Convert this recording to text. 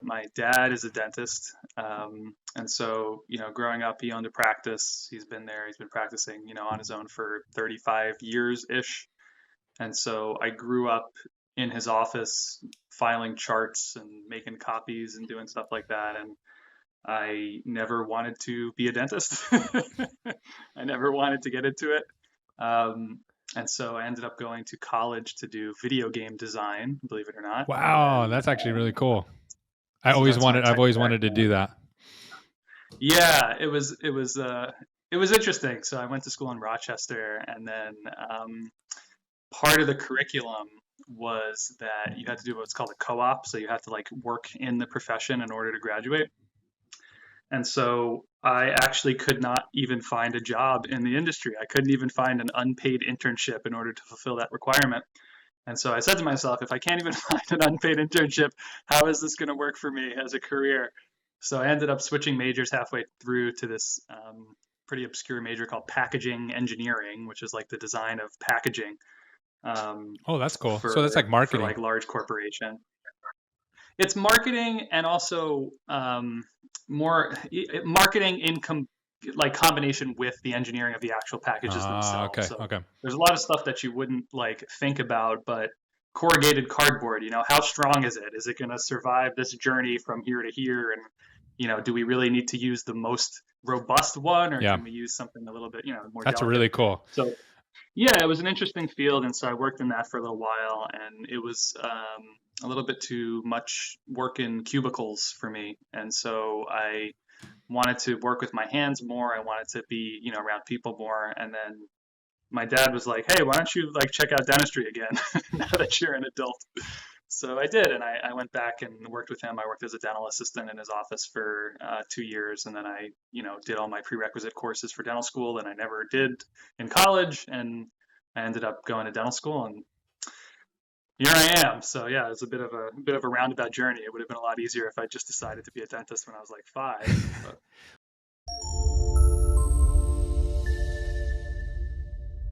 my dad is a dentist. And so, growing up, he owned a practice. He's been practicing, on his own for 35 years ish. And so I grew up in his office filing charts and making copies and doing stuff like that. And I never wanted to be a dentist. I never wanted to get into it. And so I ended up going to college to do video game design, believe it or not. Wow, And that's actually really cool. so that's my I've tech always wanted to background. do that. Yeah, it was interesting. So I went to school in Rochester, and then part of the curriculum was that you had to do what's called a co-op. So you have to like work in the profession in order to graduate. And so I actually could not even find a job in the industry. I couldn't even find an unpaid internship in order to fulfill that requirement. And so I said to myself, if I can't even find an unpaid internship, how is this going to work for me as a career? So I ended up switching majors halfway through to this pretty obscure major called packaging engineering, which is like the design of packaging Oh, that's cool. So that's like for marketing. like large corporation. It's marketing and also more marketing like combination with the engineering of the actual packages Ah, themselves. okay, So okay. there's a lot of stuff that you wouldn't like think about, but corrugated cardboard, how strong is it? Is it going to survive this journey from here to here? And do we really need to use the most robust one, or Yeah, can we use something a little bit, more that's delicate? really cool. So yeah, it was an interesting field, and so I worked in that for a little while, and it was a little bit too much work in cubicles for me, and so I wanted to work with my hands more. I wanted to be, around people more, and then my dad was like, "Hey, why don't you like check out dentistry again now that you're an adult?" So I did, and I went back and worked with him. I worked as a dental assistant in his office for 2 years, and then I, did all my prerequisite courses for dental school that I never did in college, and I ended up going to dental school, and here I am. So yeah, it's a bit of a roundabout journey. It would have been a lot easier if I just decided to be a dentist when I was like 5. But